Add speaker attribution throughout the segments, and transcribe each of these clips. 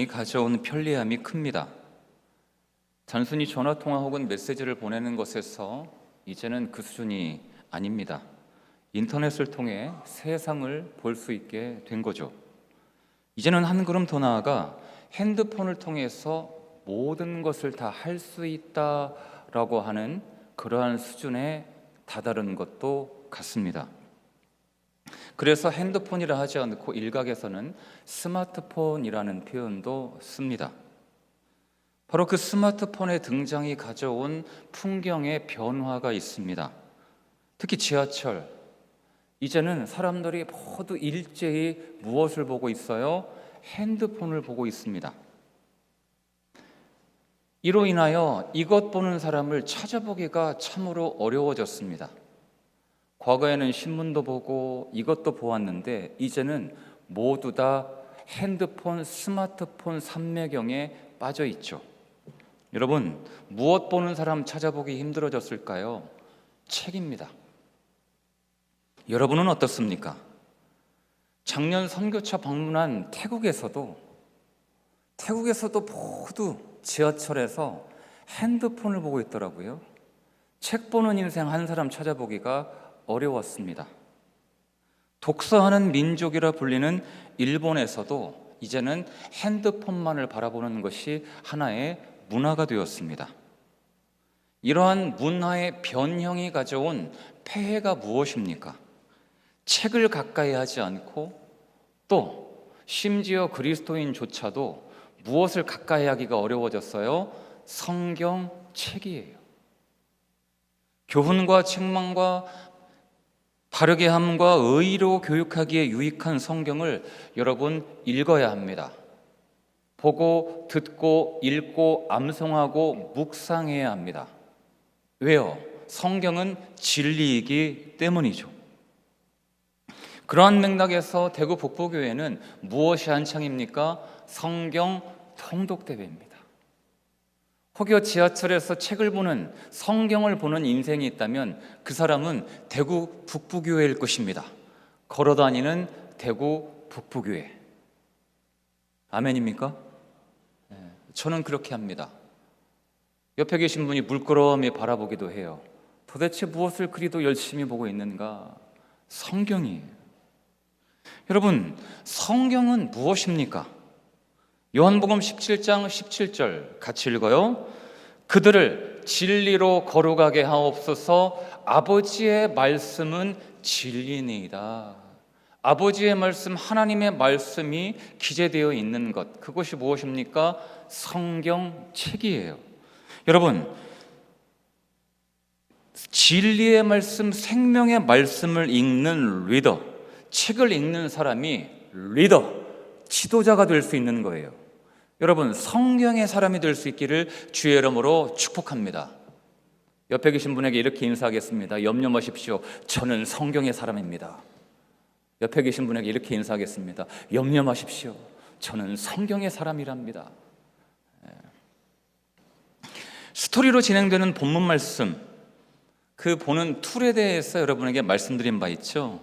Speaker 1: 가져온 편리함이 큽니다. 단순히 전화통화 혹은 메시지를 보내는 것에서 이제는 그 수준이 아닙니다. 인터넷을 통해 세상을 볼 수 있게 된 거죠. 이제는 한 걸음 더 나아가 핸드폰을 통해서 모든 것을 다 할 수 있다라고 하는 그러한 수준에 다다른 것도 같습니다. 그래서 핸드폰이라 하지 않고 일각에서는 스마트폰이라는 표현도 씁니다. 바로 그 스마트폰의 등장이 가져온 풍경의 변화가 있습니다. 특히 지하철, 이제는 사람들이 모두 일제히 무엇을 보고 있어요? 핸드폰을 보고 있습니다. 이로 인하여 이것 보는 사람을 찾아보기가 참으로 어려워졌습니다. 과거에는 신문도 보고 이것도 보았는데 이제는 모두 다 핸드폰, 스마트폰 삼매경에 빠져 있죠. 여러분, 무엇 보는 사람 찾아보기 힘들어졌을까요? 책입니다. 여러분은 어떻습니까? 작년 선교차 방문한 태국에서도 모두 지하철에서 핸드폰을 보고 있더라고요. 책 보는 인생 한 사람 찾아보기가 어려웠습니다. 독서하는 민족이라 불리는 일본에서도 이제는 핸드폰만을 바라보는 것이 하나의 문화가 되었습니다. 이러한 문화의 변형이 가져온 폐해가 무엇입니까? 책을 가까이 하지 않고 또 심지어 그리스도인조차도 무엇을 가까이 하기가 어려워졌어요? 성경책이에요. 교훈과 책망과 바르게 함과 의로 교육하기에 유익한 성경을 여러분 읽어야 합니다. 보고 듣고 읽고 암송하고 묵상해야 합니다. 왜요? 성경은 진리이기 때문이죠. 그러한 맥락에서 대구 북부교회는 무엇이 한창입니까? 성경 통독대회입니다. 혹여 지하철에서 책을 보는, 성경을 보는 인생이 있다면 그 사람은 대구 북부교회일 것입니다. 걸어다니는 대구 북부교회. 아멘입니까? 저는 그렇게 합니다. 옆에 계신 분이 물끄러미 바라보기도 해요. 도대체 무엇을 그리도 열심히 보고 있는가? 성경이에요. 여러분, 성경은 무엇입니까? 요한복음 17장 17절 같이 읽어요. 그들을 진리로 거룩하게 하옵소서. 아버지의 말씀은 진리니이다. 아버지의 말씀, 하나님의 말씀이 기재되어 있는 것, 그것이 무엇입니까? 성경책이에요. 여러분, 진리의 말씀, 생명의 말씀을 읽는 리더, 책을 읽는 사람이 리더, 지도자가 될 수 있는 거예요. 여러분, 성경의 사람이 될 수 있기를 주의 이름으로 축복합니다. 옆에 계신 분에게 이렇게 인사하겠습니다. 염려 마십시오. 저는 성경의 사람입니다. 옆에 계신 분에게 이렇게 인사하겠습니다. 염려 마십시오. 저는 성경의 사람이랍니다. 스토리로 진행되는 본문 말씀, 그 보는 툴에 대해서 여러분에게 말씀드린 바 있죠.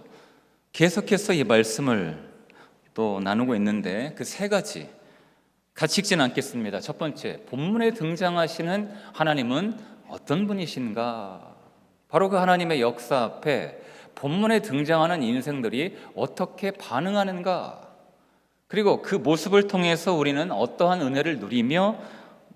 Speaker 1: 계속해서 이 말씀을 또 나누고 있는데 그 세 가지 같이 읽지는 않겠습니다. 첫 번째, 본문에 등장하시는 하나님은 어떤 분이신가? 바로 그 하나님의 역사 앞에 본문에 등장하는 인생들이 어떻게 반응하는가? 그리고 그 모습을 통해서 우리는 어떠한 은혜를 누리며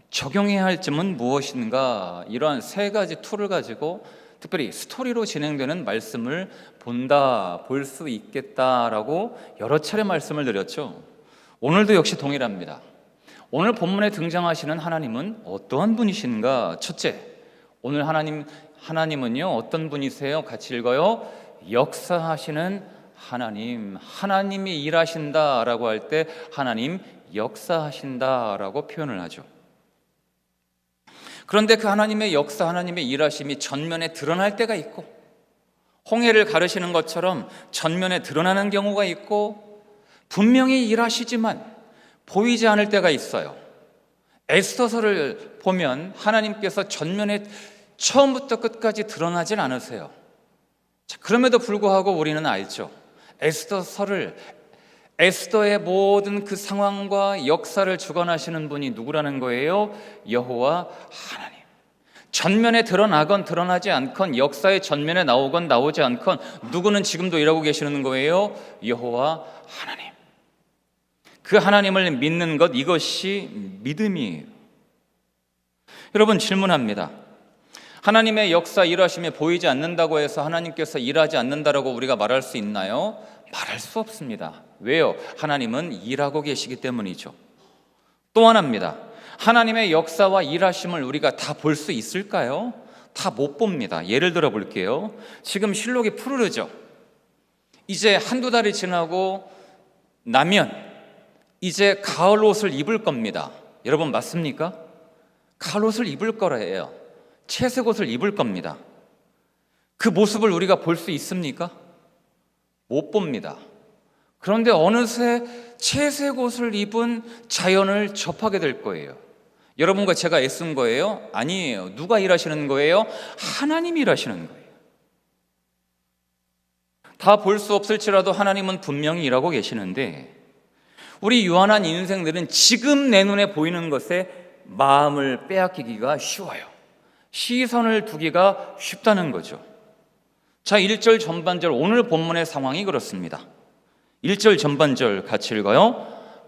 Speaker 1: 적용해야 할 점은 무엇인가? 이러한 세 가지 툴을 가지고 특별히 스토리로 진행되는 말씀을 볼 수 있겠다라고 여러 차례 말씀을 드렸죠. 오늘도 역시 동일합니다. 오늘 본문에 등장하시는 하나님은 어떠한 분이신가? 첫째, 오늘 하나님은요 어떤 분이세요? 같이 읽어요. 역사하시는 하나님, 하나님이 일하신다라고 할 때 하나님 역사하신다라고 표현을 하죠. 그런데 그 하나님의 역사, 하나님의 일하심이 전면에 드러날 때가 있고, 홍해를 가르시는 것처럼 전면에 드러나는 경우가 있고, 분명히 일하시지만 보이지 않을 때가 있어요. 에스더서를 보면 하나님께서 전면에 처음부터 끝까지 드러나질 않으세요. 자, 그럼에도 불구하고 우리는 알죠. 에스더의 모든 그 상황과 역사를 주관하시는 분이 누구라는 거예요? 여호와 하나님. 전면에 드러나건 드러나지 않건, 역사의 전면에 나오건 나오지 않건, 누구는 지금도 일하고 계시는 거예요? 여호와 하나님. 그 하나님을 믿는 것, 이것이 믿음이에요. 여러분, 질문합니다. 하나님의 역사 일하심에 보이지 않는다고 해서 하나님께서 일하지 않는다라고 우리가 말할 수 있나요? 말할 수 없습니다. 왜요? 하나님은 일하고 계시기 때문이죠. 또 하나입니다. 하나님의 역사와 일하심을 우리가 다 볼 수 있을까요? 다 못 봅니다. 예를 들어 볼게요. 지금 실록이 푸르르죠. 이제 한두 달이 지나고 나면 이제 가을 옷을 입을 겁니다. 여러분, 맞습니까? 가을 옷을 입을 거래요. 채색 옷을 입을 겁니다. 그 모습을 우리가 볼 수 있습니까? 못 봅니다. 그런데 어느새 채색 옷을 입은 자연을 접하게 될 거예요. 여러분과 제가 애쓴 거예요? 아니에요. 누가 일하시는 거예요? 하나님이 일하시는 거예요. 다 볼 수 없을지라도 하나님은 분명히 일하고 계시는데, 우리 유한한 인생들은 지금 내 눈에 보이는 것에 마음을 빼앗기기가 쉬워요. 시선을 두기가 쉽다는 거죠. 자, 1절 전반절, 오늘 본문의 상황이 그렇습니다. 1절 전반절 같이 읽어요.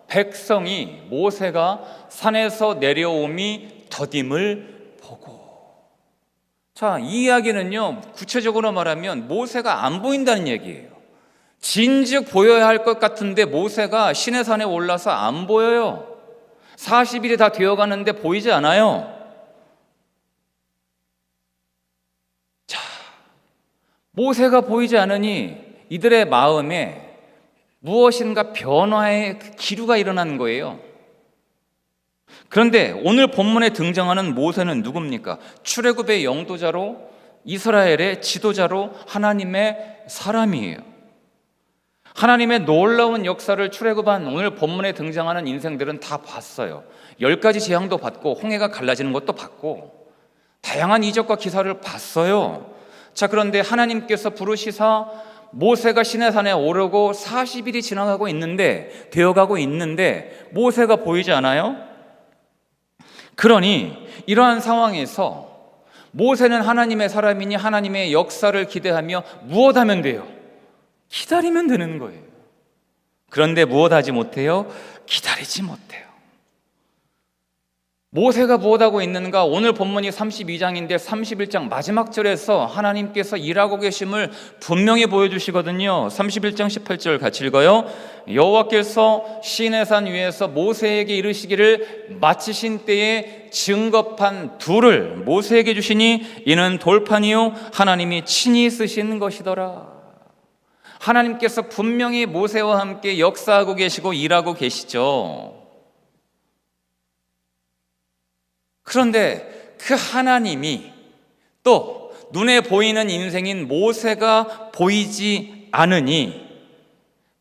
Speaker 1: 백성이 모세가 산에서 내려옴이 더딤을 보고. 자, 이 이야기는요, 구체적으로 말하면 모세가 안 보인다는 얘기예요. 진즉 보여야 할 것 같은데 모세가 시내산에 올라서 안 보여요. 40일이 다 되어가는데 보이지 않아요. 자, 모세가 보이지 않으니 이들의 마음에 무엇인가 변화의 기류가 일어난 거예요. 그런데 오늘 본문에 등장하는 모세는 누굽니까? 출애굽의 영도자로, 이스라엘의 지도자로, 하나님의 사람이에요. 하나님의 놀라운 역사를 출애굽한 오늘 본문에 등장하는 인생들은 다 봤어요. 10가지 재앙도 봤고, 홍해가 갈라지는 것도 봤고, 다양한 이적과 기사를 봤어요. 자, 그런데 하나님께서 부르시사 모세가 시내산에 오르고 40일이 지나가고 있는데, 되어가고 있는데 모세가 보이지 않아요? 그러니 이러한 상황에서 모세는 하나님의 사람이니 하나님의 역사를 기대하며 무엇하면 돼요? 기다리면 되는 거예요. 그런데 무엇하지 못해요? 기다리지 못해요. 모세가 무엇하고 있는가? 오늘 본문이 32장인데 31장 마지막 절에서 하나님께서 일하고 계심을 분명히 보여주시거든요. 31장 18절 같이 읽어요. 여호와께서 시내산 위에서 모세에게 이르시기를 마치신 때에 증거판 둘을 모세에게 주시니 이는 돌판이요 하나님이 친히 쓰신 것이더라. 하나님께서 분명히 모세와 함께 역사하고 계시고 일하고 계시죠. 그런데 그 하나님이 또 눈에 보이는 인생인 모세가 보이지 않으니,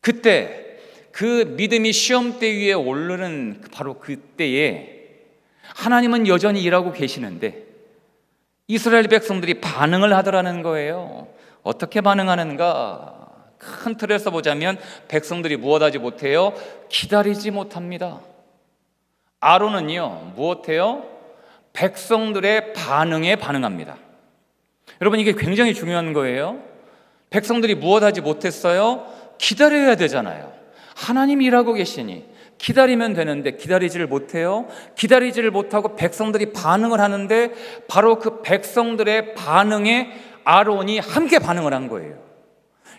Speaker 1: 그때 그 믿음이 시험대 위에 오르는 바로 그때에 하나님은 여전히 일하고 계시는데 이스라엘 백성들이 반응을 하더라는 거예요. 어떻게 반응하는가? 큰 틀에서 보자면 백성들이 무엇하지 못해요? 기다리지 못합니다. 아론은요, 무엇해요? 백성들의 반응에 반응합니다. 여러분, 이게 굉장히 중요한 거예요. 백성들이 무엇하지 못했어요? 기다려야 되잖아요. 하나님이 일하고 계시니 기다리면 되는데 기다리지를 못해요. 기다리지를 못하고 백성들이 반응을 하는데 바로 그 백성들의 반응에 아론이 함께 반응을 한 거예요.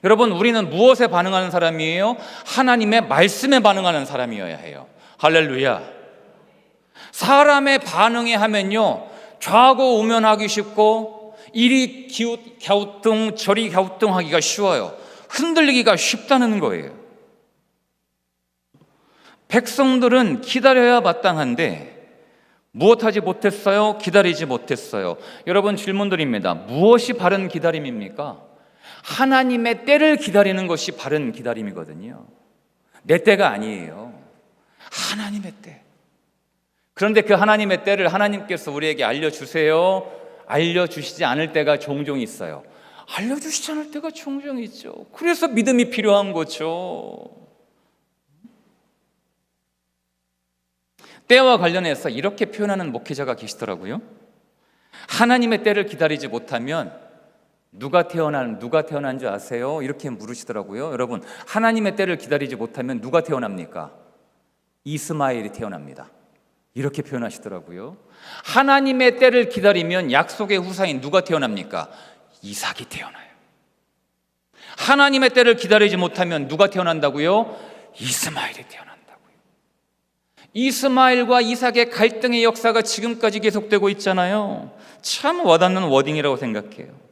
Speaker 1: 여러분, 우리는 무엇에 반응하는 사람이에요? 하나님의 말씀에 반응하는 사람이어야 해요. 할렐루야. 사람의 반응에 하면요, 좌고 우면하기 쉽고 이리 갸우뚱 저리 갸우뚱하기가 쉬워요. 흔들리기가 쉽다는 거예요. 백성들은 기다려야 마땅한데 무엇하지 못했어요? 기다리지 못했어요. 여러분, 질문 드립니다. 무엇이 바른 기다림입니까? 하나님의 때를 기다리는 것이 바른 기다림이거든요. 내 때가 아니에요. 하나님의 때. 그런데 그 하나님의 때를 하나님께서 우리에게 알려주세요. 알려주시지 않을 때가 종종 있어요. 알려주시지 않을 때가 종종 있죠. 그래서 믿음이 필요한 거죠. 때와 관련해서 이렇게 표현하는 목회자가 계시더라고요. 하나님의 때를 기다리지 못하면 누가 태어난 줄 아세요? 이렇게 물으시더라고요. 여러분, 하나님의 때를 기다리지 못하면 누가 태어납니까? 이스마엘이 태어납니다. 이렇게 표현하시더라고요. 하나님의 때를 기다리면 약속의 후사인 누가 태어납니까? 이삭이 태어나요. 하나님의 때를 기다리지 못하면 누가 태어난다고요? 이스마엘이 태어난다고요. 이스마엘과 이삭의 갈등의 역사가 지금까지 계속되고 있잖아요. 참 와닿는 워딩이라고 생각해요.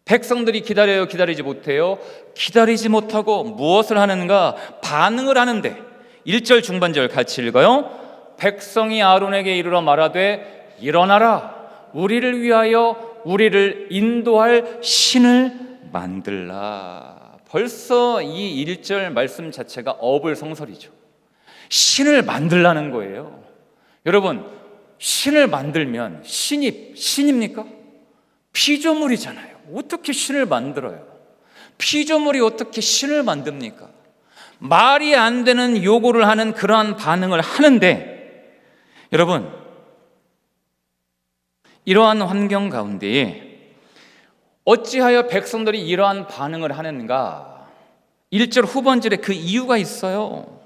Speaker 1: 백성들이 기다려요, 기다리지 못해요? 기다리지 못하고 무엇을 하는가? 반응을 하는데 1절 중반절 같이 읽어요. 백성이 아론에게 이르러 말하되 일어나라, 우리를 위하여 우리를 인도할 신을 만들라. 벌써 이 1절 말씀 자체가 어불성설이죠. 신을 만들라는 거예요. 여러분, 신을 만들면 신입니까? 피조물이잖아요. 어떻게 신을 만들어요? 피조물이 어떻게 신을 만듭니까? 말이 안 되는 요구를 하는 그러한 반응을 하는데, 여러분, 이러한 환경 가운데에 어찌하여 백성들이 이러한 반응을 하는가? 1절 후반절에 그 이유가 있어요.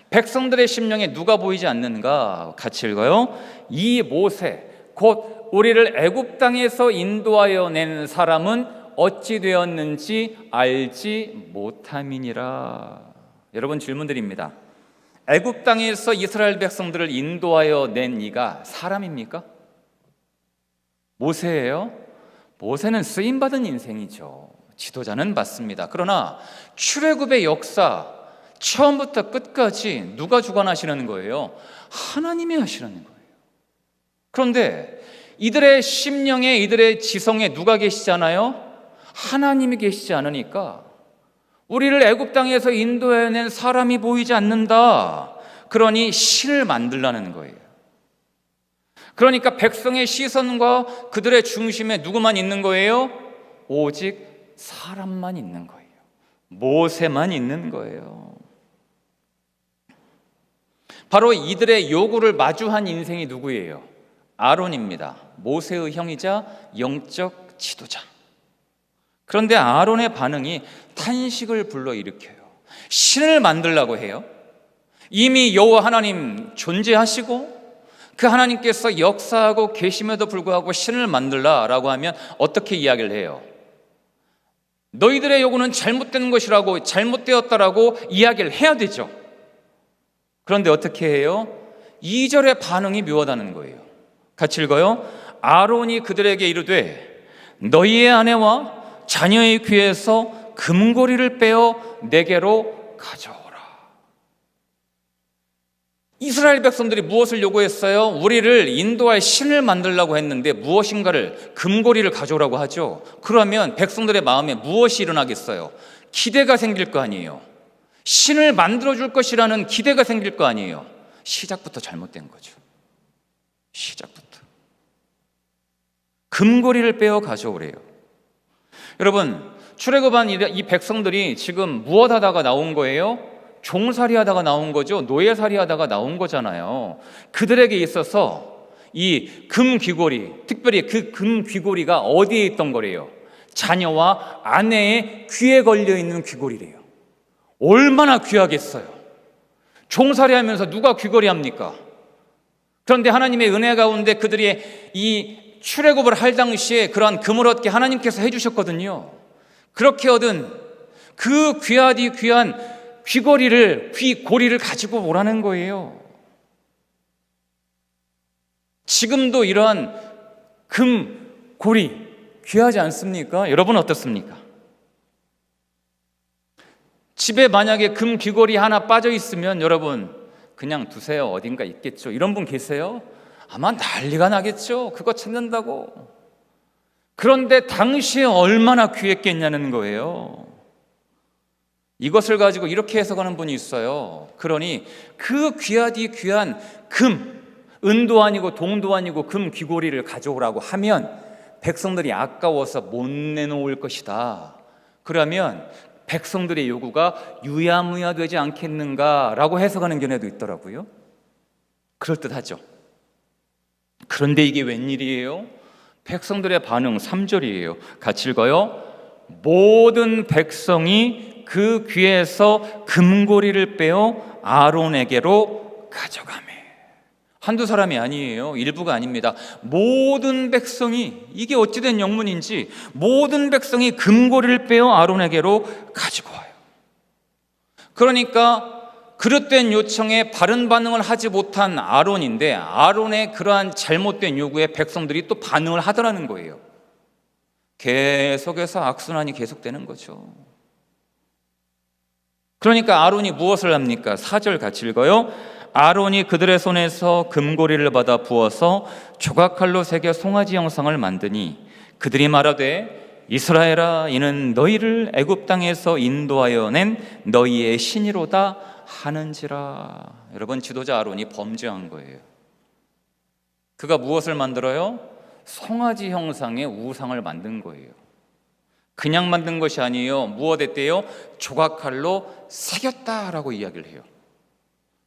Speaker 1: 백성들의 심령에 누가 보이지 않는가? 같이 읽어요. 이 모세 곧 우리를 애굽 땅에서 인도하여 낸 사람은 어찌 되었는지 알지 못함이니라. 여러분, 질문드립니다. 애굽 땅에서 이스라엘 백성들을 인도하여 낸 이가 사람입니까? 모세예요? 모세는 쓰임받은 인생이죠. 지도자는 맞습니다. 그러나 출애굽의 역사 처음부터 끝까지 누가 주관하시는 거예요? 하나님이 하시는 거예요. 그런데 이들의 심령에, 이들의 지성에 누가 계시잖아요? 하나님이 계시지 않으니까 우리를 애굽 땅에서 인도해낸 사람이 보이지 않는다. 그러니 신을 만들라는 거예요. 그러니까 백성의 시선과 그들의 중심에 누구만 있는 거예요? 오직 사람만 있는 거예요. 모세만 있는 거예요. 바로 이들의 요구를 마주한 인생이 누구예요? 아론입니다. 모세의 형이자 영적 지도자. 그런데 아론의 반응이 탄식을 불러일으켜요. 신을 만들라고 해요. 이미 여호와 하나님 존재하시고 그 하나님께서 역사하고 계심에도 불구하고 신을 만들라라고 하면 어떻게 이야기를 해요? 너희들의 요구는 잘못된 것이라고, 잘못되었다라고 이야기를 해야 되죠. 그런데 어떻게 해요? 2절의 반응이 묘하다는 거예요. 같이 읽어요. 아론이 그들에게 이르되 너희의 아내와 자녀의 귀에서 금고리를 빼어 내게로 가져오라. 이스라엘 백성들이 무엇을 요구했어요? 우리를 인도할 신을 만들려고 했는데 무엇인가를, 금고리를 가져오라고 하죠. 그러면 백성들의 마음에 무엇이 일어나겠어요? 기대가 생길 거 아니에요. 신을 만들어줄 것이라는 기대가 생길 거 아니에요. 시작부터 잘못된 거죠. 시작부터. 금고리를 빼어 가져오래요. 여러분, 출애굽한 이 백성들이 지금 무엇 하다가 나온 거예요? 종살이 하다가 나온 거죠. 노예살이 하다가 나온 거잖아요. 그들에게 있어서 이 금귀고리, 특별히 그 금귀고리가 어디에 있던 거래요? 자녀와 아내의 귀에 걸려있는 귀고리래요. 얼마나 귀하겠어요. 종살이 하면서 누가 귀걸이 합니까? 그런데 하나님의 은혜 가운데 그들이 이 출애굽을 할 당시에 그러한 금을 얻게 하나님께서 해주셨거든요. 그렇게 얻은 그 귀하디 귀한 귀고리를 가지고 오라는 거예요. 지금도 이러한 금고리 귀하지 않습니까? 여러분 어떻습니까? 집에 만약에 금 귀걸이 하나 빠져 있으면 여러분 그냥 두세요. 어딘가 있겠죠. 이런 분 계세요? 아마 난리가 나겠죠. 그거 찾는다고. 그런데 당시에 얼마나 귀했겠냐는 거예요. 이것을 가지고 이렇게 해석하는 분이 있어요. 그러니 그 귀하디 귀한 금, 은도 아니고 동도 아니고 금 귀고리를 가져오라고 하면 백성들이 아까워서 못 내놓을 것이다. 그러면 백성들의 요구가 유야무야 되지 않겠는가라고 해석하는 견해도 있더라고요. 그럴듯하죠. 그런데 이게 웬일이에요? 백성들의 반응 3절이에요. 같이 읽어요. 모든 백성이 그 귀에서 금고리를 빼어 아론에게로 가져가매. 한두 사람이 아니에요. 일부가 아닙니다. 모든 백성이, 이게 어찌된 영문인지 모든 백성이 금고리를 빼어 아론에게로 가지고 와요. 그러니까 그릇된 요청에 바른 반응을 하지 못한 아론인데, 아론의 그러한 잘못된 요구에 백성들이 또 반응을 하더라는 거예요. 계속해서 악순환이 계속되는 거죠. 그러니까 아론이 무엇을 합니까? 4절 같이 읽어요. 아론이 그들의 손에서 금고리를 받아 부어서 조각칼로 새겨 송아지 형상을 만드니 그들이 말하되 이스라엘아, 이는 너희를 애굽 땅에서 인도하여 낸 너희의 신이로다 하는지라. 여러분, 지도자 아론이 범죄한 거예요. 그가 무엇을 만들어요? 송아지 형상의 우상을 만든 거예요. 그냥 만든 것이 아니에요. 무엇 했대요? 조각칼로 새겼다라고 이야기를 해요.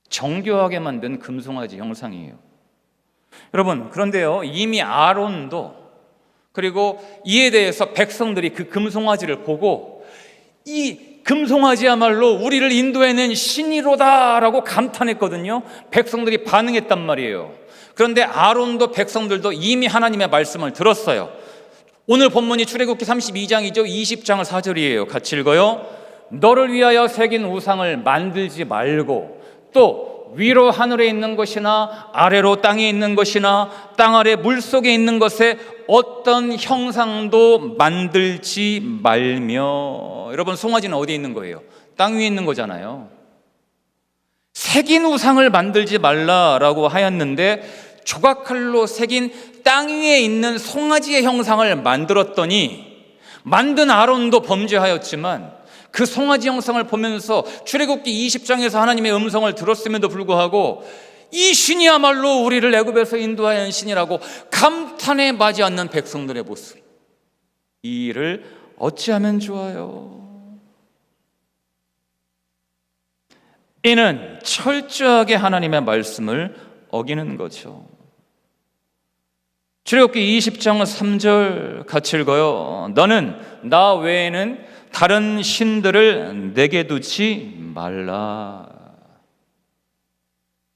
Speaker 1: 정교하게 만든 금송아지 형상이에요. 여러분, 그런데요, 이미 아론도, 그리고 이에 대해서 백성들이 그 금송아지를 보고 이 금송아지야말로 우리를 인도해낸 신이로다라고 감탄했거든요. 백성들이 반응했단 말이에요. 그런데 아론도 백성들도 이미 하나님의 말씀을 들었어요. 오늘 본문이 출애굽기 32장이죠. 20장 4절이에요. 같이 읽어요. 너를 위하여 새긴 우상을 만들지 말고 또 위로 하늘에 있는 것이나 아래로 땅에 있는 것이나 땅 아래 물속에 있는 것에 어떤 형상도 만들지 말며. 여러분, 송아지는 어디에 있는 거예요? 땅 위에 있는 거잖아요. 새긴 우상을 만들지 말라라고 하였는데 조각칼로 새긴 땅 위에 있는 송아지의 형상을 만들었더니, 만든 아론도 범죄하였지만 그 송아지 형상을 보면서 출애굽기 20장에서 하나님의 음성을 들었음에도 불구하고 이 신이야말로 우리를 애굽에서 인도하여 신이라고 감탄에 맞지 않는 백성들의 모습, 이 일을 어찌하면 좋아요? 이는 철저하게 하나님의 말씀을 어기는 거죠. 출애굽기 20장 3절 같이 읽어요. 너는 나 외에는 다른 신들을 내게 두지 말라.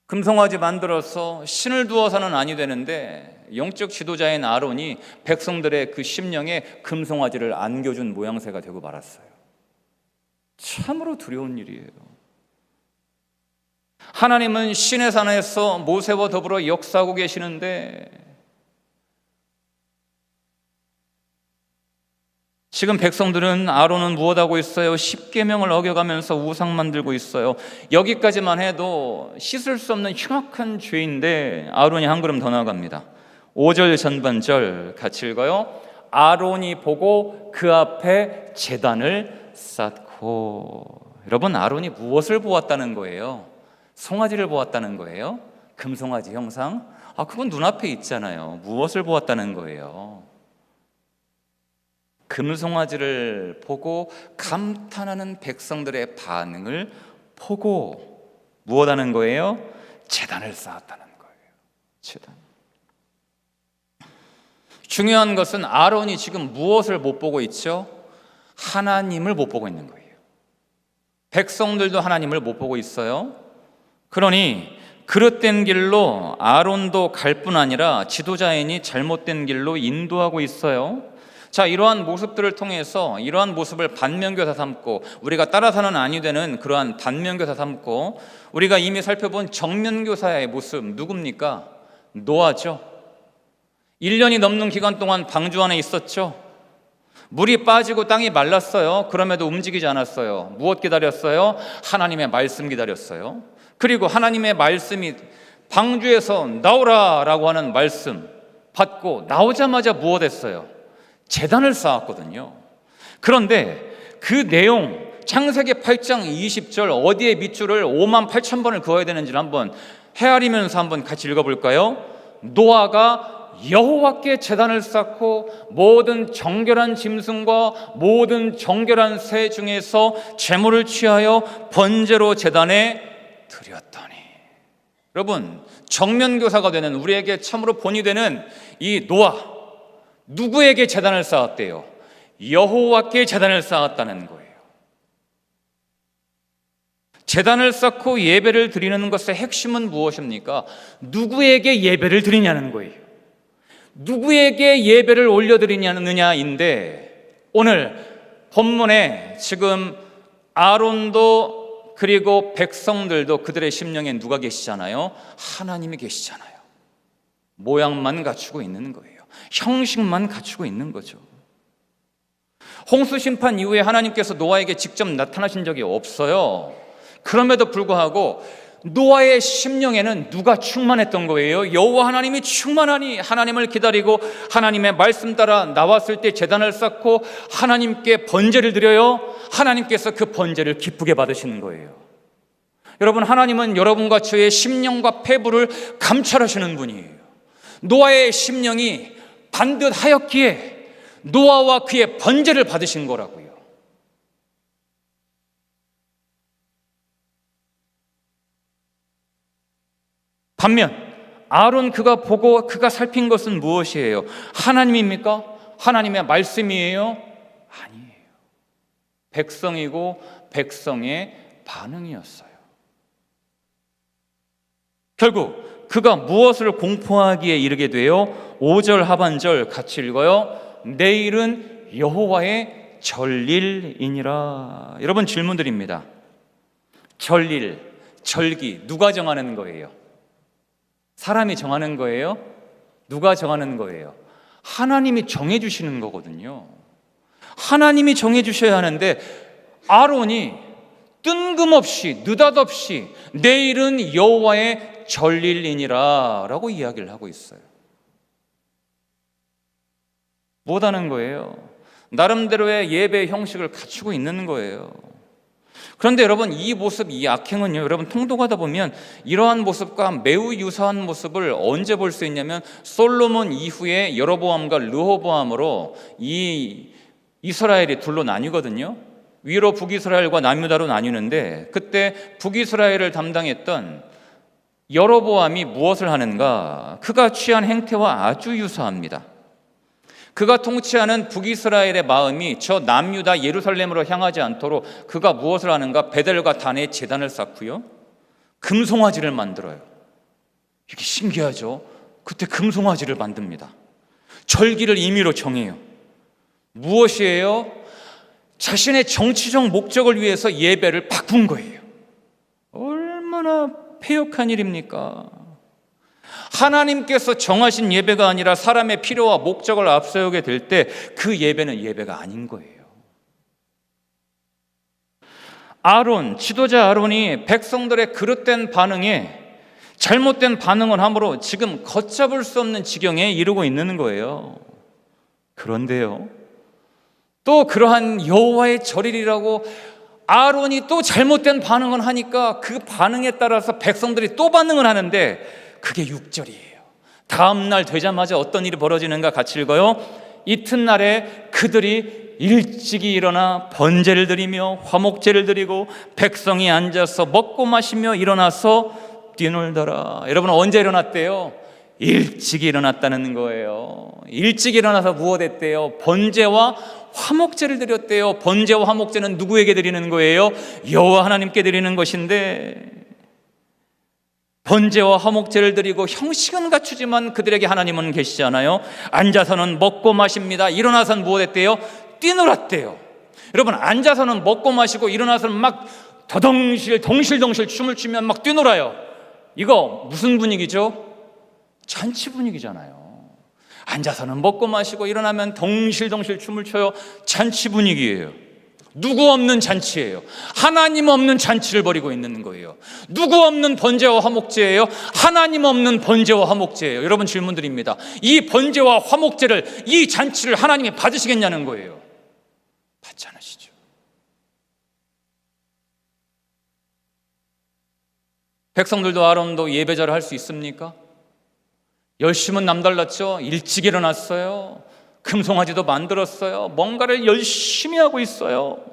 Speaker 1: 금송아지 만들어서 신을 두어서는 아니 되는데, 영적 지도자인 아론이 백성들의 그 심령에 금송아지를 안겨준 모양새가 되고 말았어요. 참으로 두려운 일이에요. 하나님은 신의 산에서 모세와 더불어 역사하고 계시는데 지금 백성들은, 아론은 무엇하고 있어요? 십계명을 어겨가면서 우상 만들고 있어요. 여기까지만 해도 씻을 수 없는 흉악한 죄인데 아론이 한 걸음 더 나아갑니다. 5절 전반절 같이 읽어요. 아론이 보고 그 앞에 제단을 쌓고. 여러분, 아론이 무엇을 보았다는 거예요? 송아지를 보았다는 거예요? 금송아지 형상? 그건 눈앞에 있잖아요. 무엇을 보았다는 거예요? 금송아지를 보고 감탄하는 백성들의 반응을 보고 무엇하는 거예요? 제단을 쌓았다는 거예요. 제단. 중요한 것은 아론이 지금 무엇을 못 보고 있죠? 하나님을 못 보고 있는 거예요. 백성들도 하나님을 못 보고 있어요. 그러니 그릇된 길로 아론도 갈 뿐 아니라 지도자인이 잘못된 길로 인도하고 있어요. 자, 이러한 모습들을 통해서, 이러한 모습을 반면교사 삼고, 우리가 따라서는 아니 되는 그러한 반면교사 삼고, 우리가 이미 살펴본 정면교사의 모습, 누굽니까? 노아죠. 1년이 넘는 기간 동안 방주 안에 있었죠. 물이 빠지고 땅이 말랐어요. 그럼에도 움직이지 않았어요. 무엇 기다렸어요? 하나님의 말씀 기다렸어요. 그리고 하나님의 말씀이 방주에서 나오라 라고 하는 말씀 받고 나오자마자 무엇 했어요? 제단을 쌓았거든요. 그런데 그 내용, 창세기 8장 20절 어디에 밑줄을 5만 8천 번을 그어야 되는지를 한번 헤아리면서 한번 같이 읽어볼까요? 노아가 여호와께 제단을 쌓고 모든 정결한 짐승과 모든 정결한 새 중에서 제물을 취하여 번제로 제단에 드렸더니. 여러분, 정면교사가 되는, 우리에게 참으로 본이 되는 이 노아, 누구에게 제단을 쌓았대요? 여호와께 제단을 쌓았다는 거예요. 제단을 쌓고 예배를 드리는 것의 핵심은 무엇입니까? 누구에게 예배를 드리냐는 거예요. 누구에게 예배를 올려드리냐인데, 오늘 본문에 지금 아론도 그리고 백성들도 그들의 심령에 누가 계시잖아요? 하나님이 계시잖아요. 모양만 갖추고 있는 거예요. 형식만 갖추고 있는 거죠. 홍수 심판 이후에 하나님께서 노아에게 직접 나타나신 적이 없어요. 그럼에도 불구하고 노아의 심령에는 누가 충만했던 거예요? 여호와 하나님이 충만하니 하나님을 기다리고 하나님의 말씀 따라 나왔을 때 제단을 쌓고 하나님께 번제를 드려요. 하나님께서 그 번제를 기쁘게 받으시는 거예요. 여러분, 하나님은 여러분과 저의 심령과 폐부를 감찰하시는 분이에요. 노아의 심령이 반듯하였기에 노아와 그의 번제를 받으신 거라고요. 반면 아론, 그가 보고 그가 살핀 것은 무엇이에요? 하나님입니까? 하나님의 말씀이에요? 아니에요. 백성이고 백성의 반응이었어요. 결국 그가 무엇을 공포하기에 이르게 돼요? 5절 하반절 같이 읽어요. 내일은 여호와의 절일이니라. 여러분, 질문 드립니다. 절일, 절기 누가 정하는 거예요? 사람이 정하는 거예요? 누가 정하는 거예요? 하나님이 정해주시는 거거든요. 하나님이 정해주셔야 하는데 아론이 뜬금없이 느닷없이 내일은 여호와의 절일이니라 라고 이야기를 하고 있어요. 못하는 거예요. 나름대로의 예배 형식을 갖추고 있는 거예요. 그런데 여러분, 이 모습, 이 악행은요, 여러분 통독하다 보면 이러한 모습과 매우 유사한 모습을 언제 볼 수 있냐면 솔로몬 이후에 여로보암과 르호보암으로 이 이스라엘이 둘로 나뉘거든요. 위로 북이스라엘과 남유다로 나뉘는데, 그때 북이스라엘을 담당했던 여로보암이 무엇을 하는가? 그가 취한 행태와 아주 유사합니다. 그가 통치하는 북이스라엘의 마음이 저 남유다 예루살렘으로 향하지 않도록 그가 무엇을 하는가? 베델과 단에 제단을 쌓고요, 금송아지를 만들어요. 이게 신기하죠? 그때 금송아지를 만듭니다. 절기를 임의로 정해요. 무엇이에요? 자신의 정치적 목적을 위해서 예배를 바꾼 거예요. 얼마나 패역한 일입니까? 하나님께서 정하신 예배가 아니라 사람의 필요와 목적을 앞세우게 될 때 그 예배는 예배가 아닌 거예요. 아론, 지도자 아론이 백성들의 그릇된 반응에 잘못된 반응을 함으로 지금 걷잡을 수 없는 지경에 이르고 있는 거예요. 그런데요, 또 그러한 여호와의 절일이라고 아론이 또 잘못된 반응을 하니까 그 반응에 따라서 백성들이 또 반응을 하는데, 그게 6절이에요. 다음 날 되자마자 어떤 일이 벌어지는가 같이 읽어요. 이튿날에 그들이 일찍이 일어나 번제를 드리며 화목제를 드리고 백성이 앉아서 먹고 마시며 일어나서 뛰놀더라. 여러분, 언제 일어났대요? 일찍 일어났다는 거예요. 일찍 일어나서 무엇 했대요? 번제와 화목제를 드렸대요. 번제와 화목제는 누구에게 드리는 거예요? 여호와 하나님께 드리는 것인데, 번제와 화목제를 드리고 형식은 갖추지만 그들에게 하나님은 계시잖아요. 앉아서는 먹고 마십니다. 일어나서는 무엇 했대요? 뛰놀았대요. 여러분, 앉아서는 먹고 마시고 일어나서는 막 덩실덩실 춤을 추면 막 뛰놀아요. 이거 무슨 분위기죠? 잔치 분위기잖아요. 앉아서는 먹고 마시고 일어나면 덩실덩실 춤을 춰요. 잔치 분위기예요. 누구 없는 잔치예요. 하나님 없는 잔치를 벌이고 있는 거예요. 누구 없는 번제와 화목제예요. 하나님 없는 번제와 화목제예요. 여러분, 질문 드립니다. 이 번제와 화목제를, 이 잔치를 하나님이 받으시겠냐는 거예요. 받지 않으시죠. 백성들도 아론도 예배자를 할 수 있습니까? 열심은 남달랐죠. 일찍 일어났어요. 금송아지도 만들었어요. 뭔가를 열심히 하고 있어요.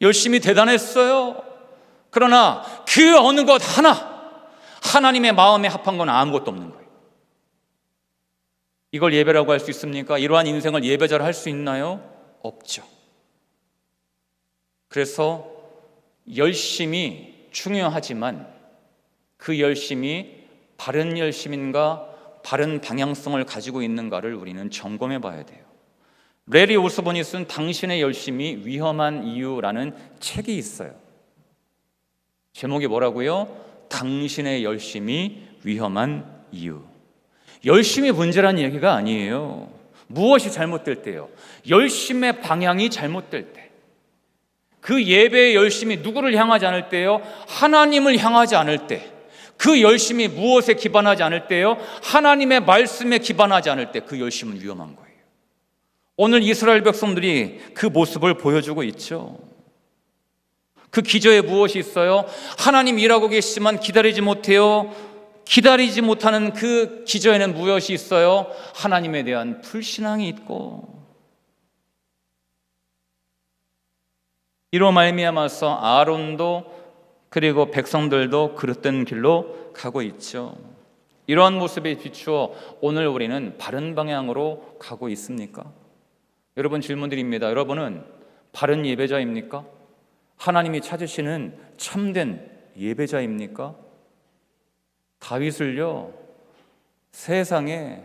Speaker 1: 열심히 대단했어요. 그러나 그 어느 것 하나님의 마음에 합한 건 아무것도 없는 거예요. 이걸 예배라고 할 수 있습니까? 이러한 인생을 예배자로 할 수 있나요? 없죠. 그래서 열심이 중요하지만 그 열심이 바른 열심인가, 바른 방향성을 가지고 있는가를 우리는 점검해 봐야 돼요. 레리 오스본이 쓴 당신의 열심이 위험한 이유라는 책이 있어요. 제목이 뭐라고요? 당신의 열심이 위험한 이유. 열심이 문제라는 얘기가 아니에요. 무엇이 잘못될 때요? 열심의 방향이 잘못될 때. 그 예배의 열심이 누구를 향하지 않을 때요? 하나님을 향하지 않을 때. 그 열심이 무엇에 기반하지 않을 때요? 하나님의 말씀에 기반하지 않을 때 그 열심은 위험한 거예요. 오늘 이스라엘 백성들이 그 모습을 보여주고 있죠. 그 기저에 무엇이 있어요? 하나님 일하고 계시지만 기다리지 못해요. 기다리지 못하는 그 기저에는 무엇이 있어요? 하나님에 대한 불신앙이 있고, 이로 말미암아서 아론도 그리고 백성들도 그릇된 길로 가고 있죠. 이러한 모습에 비추어 오늘 우리는 바른 방향으로 가고 있습니까? 여러분, 질문드립니다. 여러분은 바른 예배자입니까? 하나님이 찾으시는 참된 예배자입니까? 다윗을요, 세상에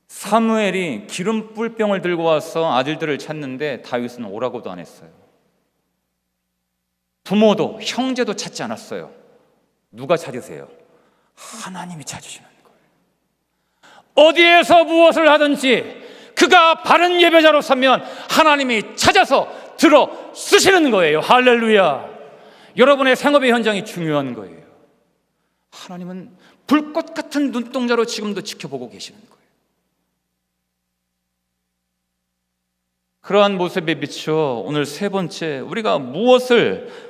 Speaker 1: 사무엘이 기름 뿔병을 들고 와서 아들들을 찾는데 다윗은 오라고도 안 했어요. 부모도 형제도 찾지 않았어요. 누가 찾으세요? 하나님이 찾으시는 거예요. 어디에서 무엇을 하든지 그가 바른 예배자로 서면 하나님이 찾아서 들어 쓰시는 거예요. 할렐루야. 여러분의 생업의 현장이 중요한 거예요. 하나님은 불꽃 같은 눈동자로 지금도 지켜보고 계시는 거예요. 그러한 모습에 비추어 오늘 세 번째, 우리가 무엇을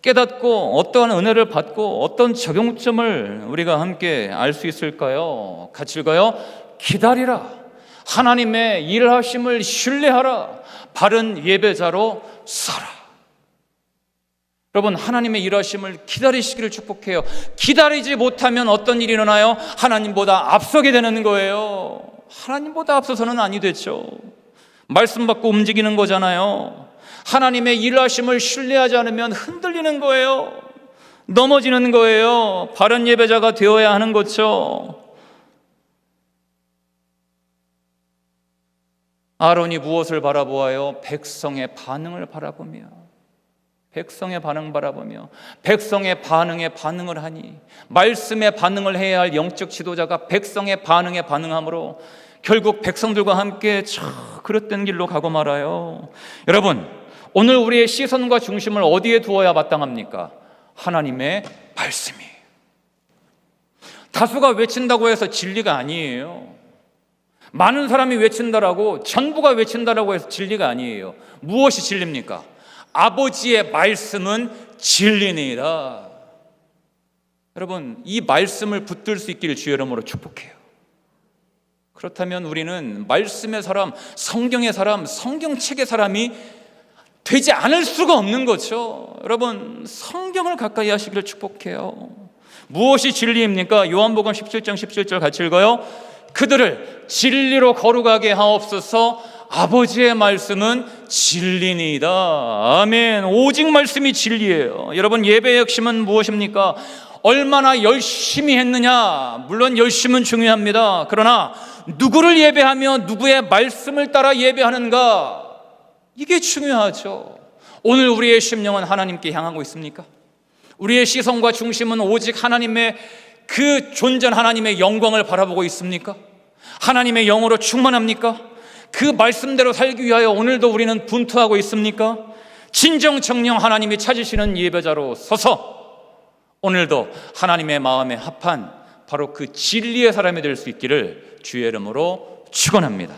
Speaker 1: 깨닫고 어떠한 은혜를 받고 어떤 적용점을 우리가 함께 알 수 있을까요? 같이 읽어요. 기다리라. 하나님의 일하심을 신뢰하라. 바른 예배자로 서라. 여러분, 하나님의 일하심을 기다리시기를 축복해요. 기다리지 못하면 어떤 일이 일어나요? 하나님보다 앞서게 되는 거예요. 하나님보다 앞서서는 아니 되죠. 말씀 받고 움직이는 거잖아요. 하나님의 일하심을 신뢰하지 않으면 흔들리는 거예요. 넘어지는 거예요. 바른 예배자가 되어야 하는 거죠. 아론이 무엇을 바라보아요? 백성의 반응을 바라보며, 백성의 반응 바라보며, 백성의 반응에 반응을 하니, 말씀에 반응을 해야 할 영적 지도자가 백성의 반응에 반응함으로 결국 백성들과 함께 그릇된 길로 가고 말아요. 여러분, 오늘 우리의 시선과 중심을 어디에 두어야 마땅합니까? 하나님의 말씀이에요. 다수가 외친다고 해서 진리가 아니에요. 많은 사람이 외친다라고, 전부가 외친다라고 해서 진리가 아니에요. 무엇이 진리입니까? 아버지의 말씀은 진리니라. 여러분, 이 말씀을 붙들 수 있기를 주의 이름으로 축복해요. 그렇다면 우리는 말씀의 사람, 성경의 사람, 성경책의 사람이 되지 않을 수가 없는 거죠. 여러분, 성경을 가까이 하시기를 축복해요. 무엇이 진리입니까? 요한복음 17장 17절 같이 읽어요. 그들을 진리로 거룩하게 하옵소서. 아버지의 말씀은 진리니이다. 아멘. 오직 말씀이 진리예요. 여러분, 예배의 핵심은 무엇입니까? 얼마나 열심히 했느냐. 물론 열심은 중요합니다. 그러나 누구를 예배하며 누구의 말씀을 따라 예배하는가, 이게 중요하죠. 오늘 우리의 심령은 하나님께 향하고 있습니까? 우리의 시선과 중심은 오직 하나님의 그 존전 하나님의 영광을 바라보고 있습니까? 하나님의 영으로 충만합니까? 그 말씀대로 살기 위하여 오늘도 우리는 분투하고 있습니까? 진정 정령 하나님이 찾으시는 예배자로 서서 오늘도 하나님의 마음에 합한 바로 그 진리의 사람이 될 수 있기를 주의 이름으로 축원합니다.